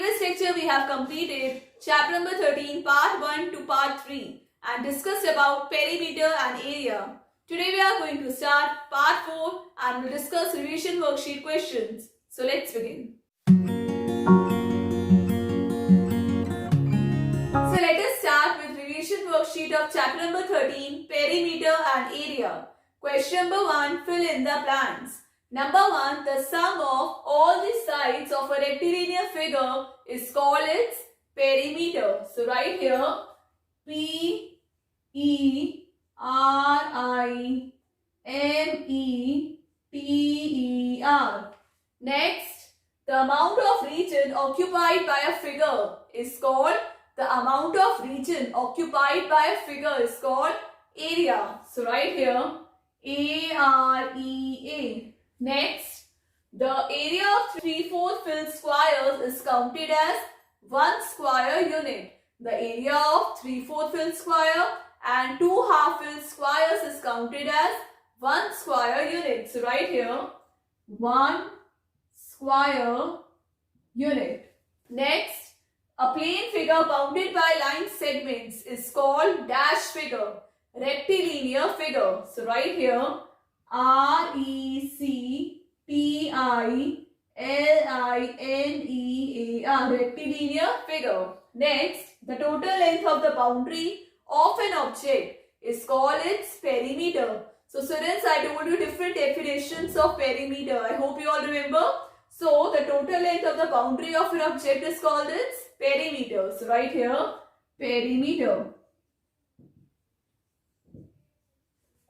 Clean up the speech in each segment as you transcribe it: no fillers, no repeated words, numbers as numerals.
previous lecture we have completed chapter number 13 part 1 to part 3 and discussed about perimeter and area. Today we are going to start part 4 and will discuss revision worksheet questions. So let's begin. So let us start with revision worksheet of chapter number 13 perimeter and area. Question number 1, fill in the blanks. Number 1, the sum of all the sides of a rectilinear figure is called its perimeter. So write here P-E-R-I-M-E-T-E-R. Next, the amount of region occupied by a figure is called area. So write here A-R-E-A. Next, the area of 3/4 filled squares is counted as 1 square unit. The area of 3/4 filled square and 2 half filled squares is counted as 1 square unit. So write here 1 square unit. Next, a plane figure bounded by line segments is called dash figure, rectilinear figure. So write here R-E-C-T-I-L-I-N-E-A-R, rectilinear figure. Next, the total length of the boundary of an object is called its perimeter. So students, I told you different definitions of perimeter. I hope you all remember. So the total length of the boundary of an object is called its perimeter. So write here perimeter.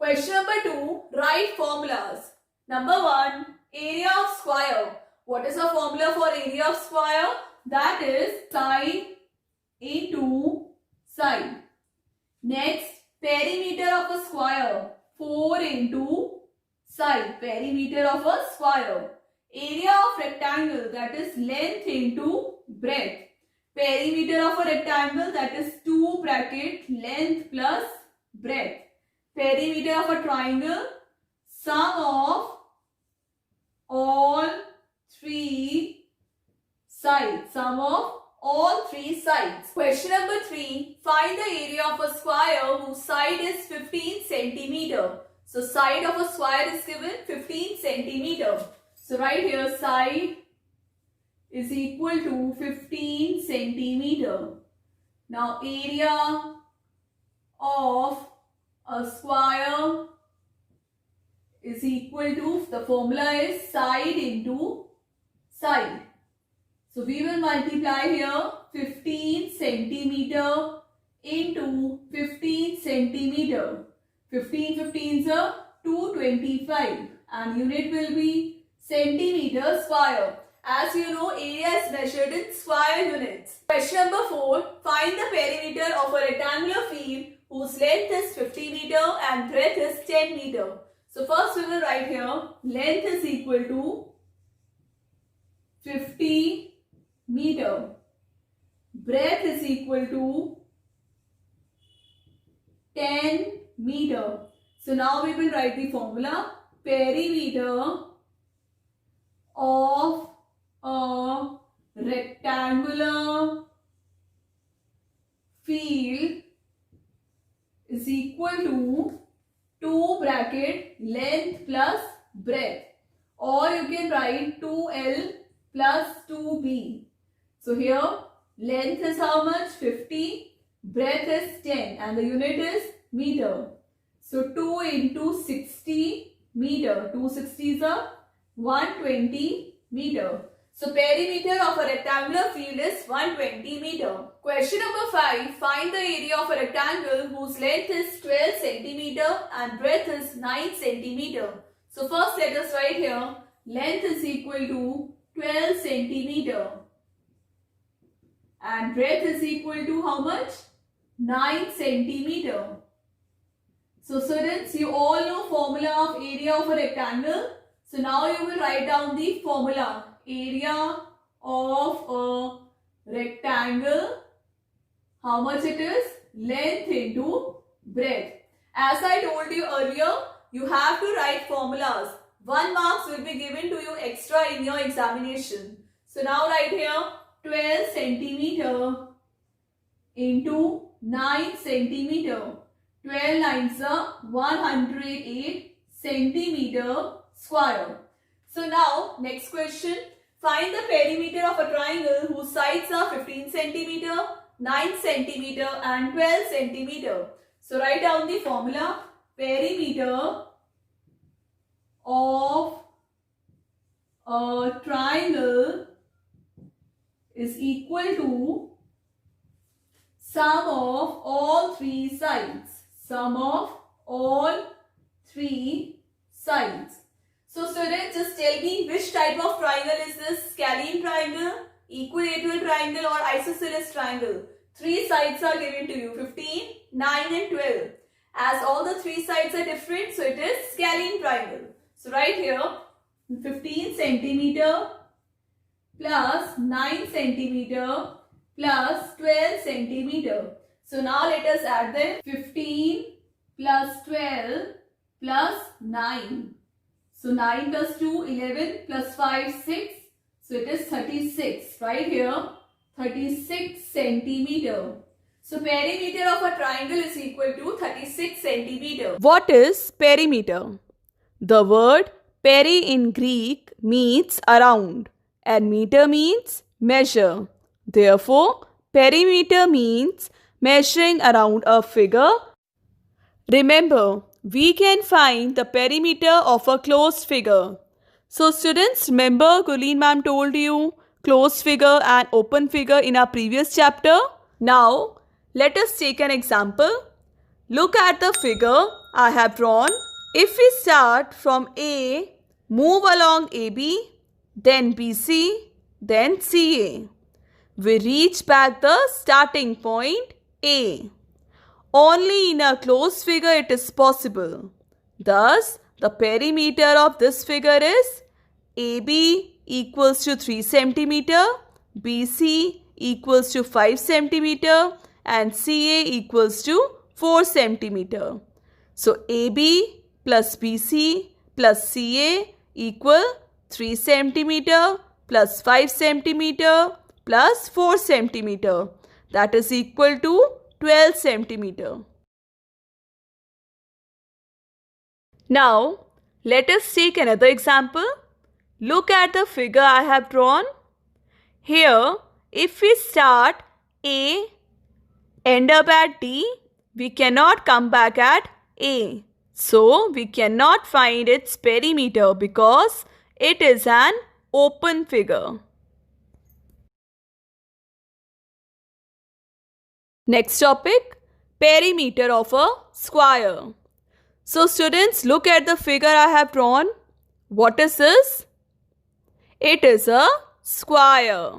Question number 2, write formulas. Number 1, area of square. What is the formula for area of square? That is side into side. Next, perimeter of a square. 4 into side. Perimeter of a square. Area of rectangle, that is length into breadth. Perimeter of a rectangle, that is 2 bracket length plus breadth. Perimeter of a triangle, sum of all 3 sides. Sum of all 3 sides. Question number 3, find the area of a square whose side is 15 centimeter. So side of a square is given 15 centimeter. So write here side is equal to 15 centimeter. Now area of a square is equal to, the formula is side into side. So we will multiply here 15 centimeter into 15 centimeter. 15 15s are 225 and unit will be centimeter square. As you know, area is measured in square units. Question number 4, find the perimeter of a rectangular field whose length is 50 meter and breadth is 10 meter. So first we will write here length is equal to 50 meter. Breadth is equal to 10 meter. So now we will write the formula. Perimeter of a rectangular field is equal to 2 bracket length plus breadth, or you can write 2L plus 2B. So here length is how much? 50, breadth is 10 and the unit is meter. So 2 into 60 meter. 2 60s are 120 meter. So perimeter of a rectangular field is 120 meter. Question number 5. Find the area of a rectangle whose length is 12 centimeter and breadth is 9 centimeter. So first let us write here length is equal to 12 centimeter and breadth is equal to how much? 9 centimeter. So students, you all know formula of area of a rectangle. So now you will write down the formula. Area of a rectangle, how much it is? Length into breadth. As I told you earlier, you have to write formulas. 1 marks will be given to you extra in your examination. So now write here 12 centimeter into 9 centimeter. 12 nines are 108 centimeter square. So now next question. Find the perimeter of a triangle whose sides are 15 centimeter, 9 centimeter and 12 centimeter. So write down the formula. Perimeter of a triangle is equal to sum of all three sides. Sum of all three sides. So students, just tell me which type of triangle is this? Scalene triangle, equilateral triangle or isosceles triangle? Three sides are given to you, 15, 9 and 12. As all the three sides are different, so it is scalene triangle. So right here, 15 centimeter plus 9 centimeter plus 12 centimeter. So now let us add them. 15 plus 12 plus 9. So 9 plus 2, 11 plus 5, 6. So it is 36. Right here, 36 centimeter. So perimeter of a triangle is equal to 36 centimeter. What is perimeter? The word peri in Greek means around and meter means measure. Therefore, perimeter means measuring around a figure. Remember, we can find the perimeter of a closed figure. So students, remember Gurleen ma'am told you closed figure and open figure in our previous chapter. Now, let us take an example. Look at the figure I have drawn. If we start from A, move along AB, then BC, then CA. We reach back the starting point A. Only in a closed figure it is possible. Thus, the perimeter of this figure is AB equals to 3 centimeter, BC equals to 5 centimeter and CA equals to 4 centimeter. So, AB plus BC plus CA equal 3 centimeter plus 5 centimeter plus 4 centimeter. That is equal to 12 centimeter. Now, let us take another example. Look at the figure I have drawn. Here, if we start A, end up at D, we cannot come back at A. So, we cannot find its perimeter because it is an open figure. Next topic, perimeter of a square. So students, look at the figure I have drawn. What is this? It is a square.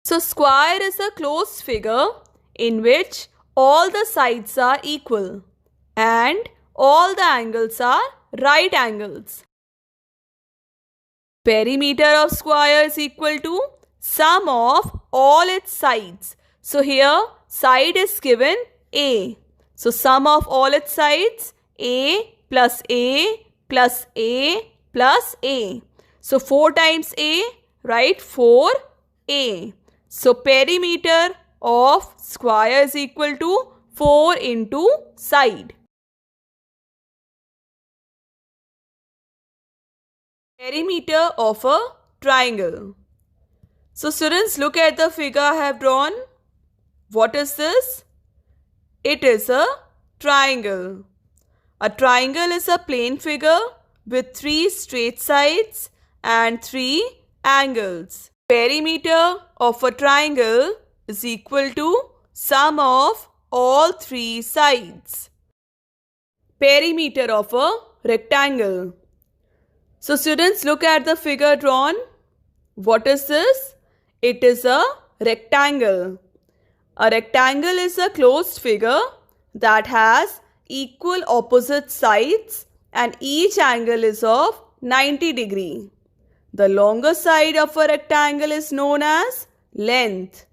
So square is a closed figure in which all the sides are equal and all the angles are right angles. Perimeter of square is equal to sum of all its sides. So here side is given A. So sum of all its sides A plus A plus A plus A. So 4 times A, right? 4A. So perimeter of square is equal to 4 into side. Perimeter of a triangle. So students, look at the figure I have drawn. What is this? It is a triangle. A triangle is a plane figure with 3 straight sides and 3 angles. Perimeter of a triangle is equal to sum of all 3 sides. Perimeter of a rectangle. So students, look at the figure drawn. What is this? It is a rectangle. A rectangle is a closed figure that has equal opposite sides and each angle is of 90 degree. The longer side of a rectangle is known as length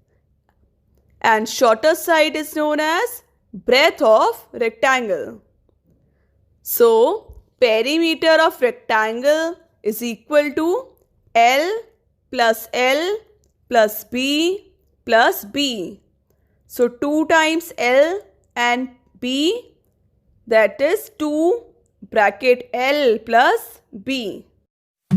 and shorter side is known as breadth of rectangle. So, perimeter of rectangle is equal to L plus L plus B plus B. So 2 times L and B, that is 2 bracket L plus B. So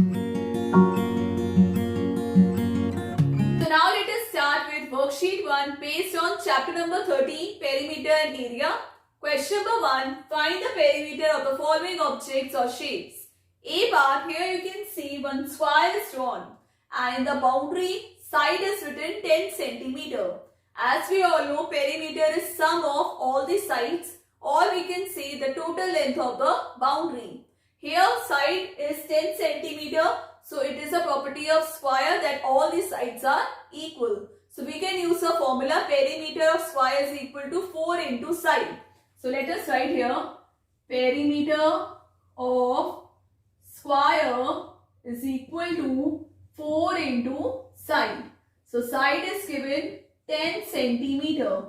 now let us start with worksheet 1 based on chapter number 13, perimeter and area. Question number 1, find the perimeter of the following objects or shapes. A bar, here you can see one square is drawn and in the boundary side is written 10 centimeter. As we all know, perimeter is sum of all the sides, or we can say the total length of the boundary. Here side is 10 centimeter, so it is a property of square that all the sides are equal. So we can use a formula, perimeter of square is equal to 4 into side. So let us write here, perimeter of square is equal to 4 into side. So side is given 10 centimeter.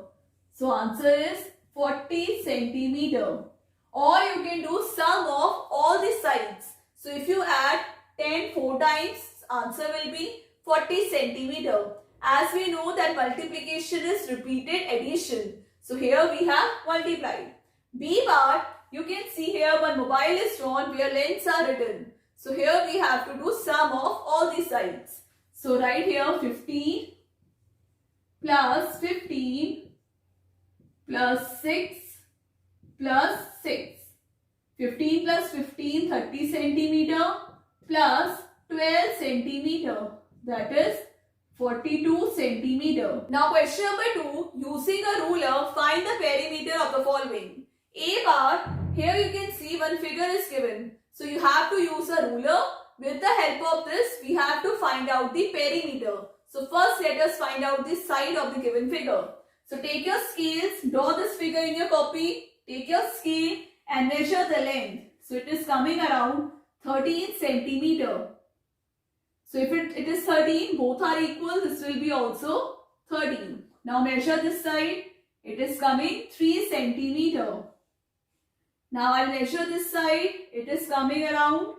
So answer is 40 centimeter. Or you can do sum of all the sides. So if you add 10 4 times, answer will be 40 centimeter. As we know that multiplication is repeated addition. So here we have multiplied. B bar, you can see here one mobile is drawn where lengths are written. So here we have to do sum of all the sides. So write here 15 plus 15 plus 6 plus 6. 15 plus 15, 30 centimeter plus 12 centimeter, that is 42 centimeter. Now question number 2, using a ruler, find the perimeter of the following. A bar, here you can see one figure is given. So you have to use a ruler. With the help of this, we have to find out the perimeter. So first let us find out the side of the given figure. So take your scales, draw this figure in your copy, take your scale and measure the length. So it is coming around 13 centimeter. So if it is 13, both are equal, this will be also 13. Now measure this side, it is coming 3 centimeter. Now I'll measure this side, it is coming around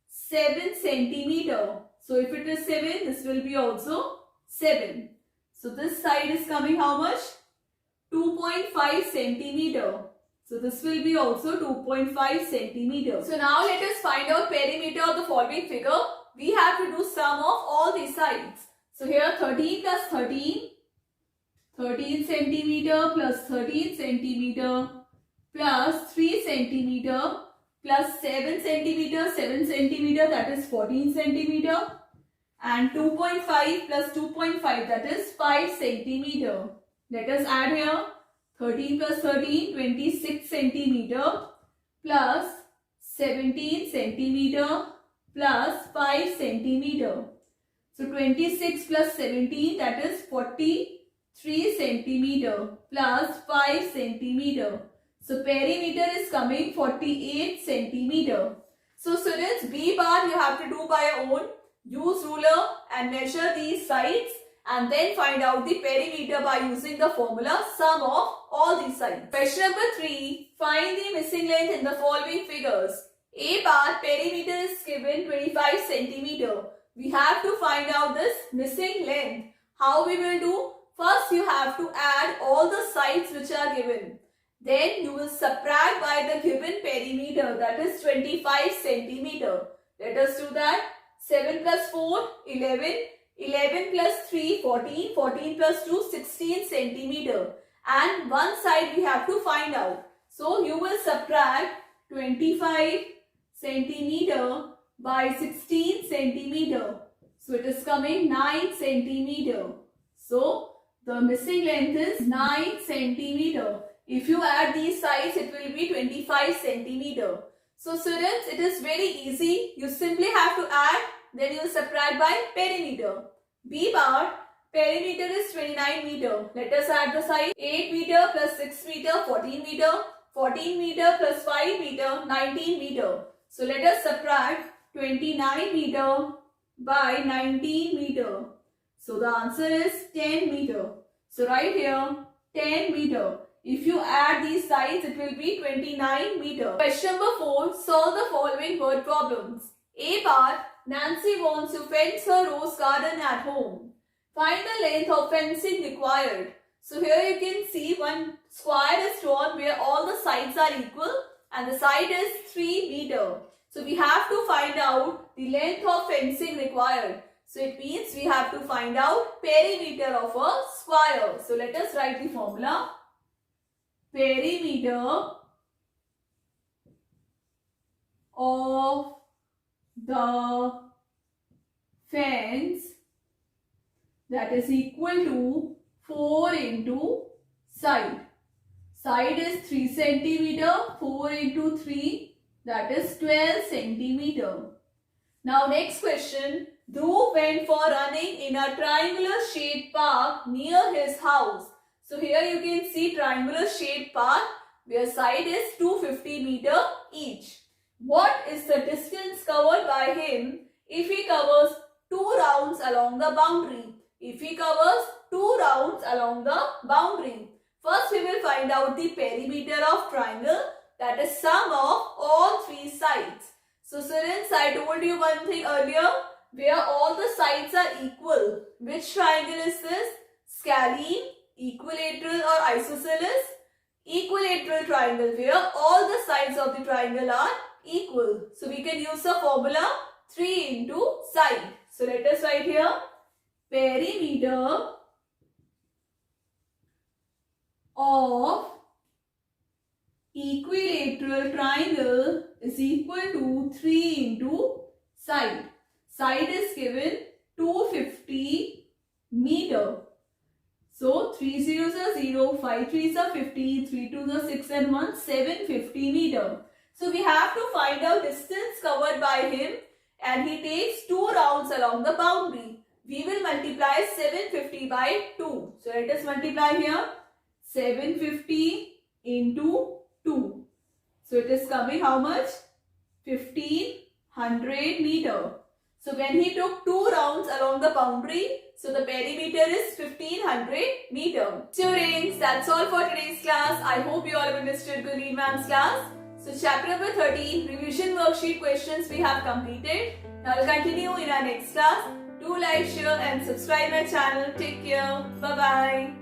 7 centimeter. So if it is 7, this will be also 7. So this side is coming how much? 2.5 centimeter. So this will be also 2.5 centimeter. So now let us find out perimeter of the following figure. We have to do sum of all these sides. So here 13 plus 13, 13 centimeter plus 13 centimeter plus 3 centimeter plus 7 centimeter, 7 centimeter, that is 14 centimeter, and 2.5 plus 2.5, that is 5 centimeter. Let us add here 13 plus 13, 26 centimeter plus 17 centimeter plus 5 centimeter. So 26 plus 17, that is 43 centimeter plus 5 centimeter. So perimeter is coming 48 centimeter. So students, B bar you have to do by your own. Use ruler and measure these sides and then find out the perimeter by using the formula sum of all these sides. Question number 3. Find the missing length in the following figures. A bar perimeter is given 25 centimeter. We have to find out this missing length. How we will do? First you have to add all the sides which are given. Then you will subtract by the given perimeter, that is 25 centimeter. Let us do that. 7 plus 4, 11. 11 plus 3, 14. 14 plus 2, 16 centimeter. And one side we have to find out. So you will subtract 25 centimeter by 16 centimeter. So it is coming 9 centimeter. So the missing length is 9 centimeter. If you add these sides, it will be 25 centimeter. So students, it is very easy. You simply have to add, then you will subtract by perimeter. B bar, perimeter is 29 meter. Let us add the side. 8 meter plus 6 meter, 14 meter. 14 meter plus 5 meter, 19 meter. So let us subtract 29 meter by 19 meter. So the answer is 10 meter. So right here, 10 meter. If you add these sides, it will be 29 meter. Question number 4. Solve the following word problems. A bar, Nancy wants to fence her rose garden at home. Find the length of fencing required. So here you can see one square is drawn where all the sides are equal and the side is 3 meter. So we have to find out the length of fencing required. So it means we have to find out perimeter of a square. So let us write the formula. Perimeter of the fence, that is equal to 4 into side. Side is 3 centimeter, 4 into 3, that is 12 centimeter. Now next question. Dhruv went for running in a triangular shaped park near his house. So here you can see triangular shaped park where side is 250 meter each. What is the distance covered by him if he covers 2 rounds along the boundary? If he covers 2 rounds along the boundary. First we will find out the perimeter of triangle, that is sum of all 3 sides. So students, I told you one thing earlier, where all the sides are equal. Which triangle is this? Scalene, equilateral or isosceles? Equilateral triangle where all the sides of the triangle are equal. So we can use the formula 3 into side. So let us write here perimeter of equilateral triangle is equal to 3 into side. Side is given 250 meter. So 3 zeros are 0, 5 threes are 50, 3 twos are 6 and 1, 750 meter. So we have to find out distance covered by him and he takes 2 rounds along the boundary. We will multiply 750 by 2. So let us multiply here 750 into 2. So it is coming how much? 1500 meter. So when he took 2 rounds along the boundary, so the perimeter is 1500 meter. Students, that's all for today's class. I hope you all have understood Gurleen ma'am's class. So chapter number 13, revision worksheet questions we have completed. Now we'll continue in our next class. Do like, share and subscribe my channel. Take care. Bye-bye.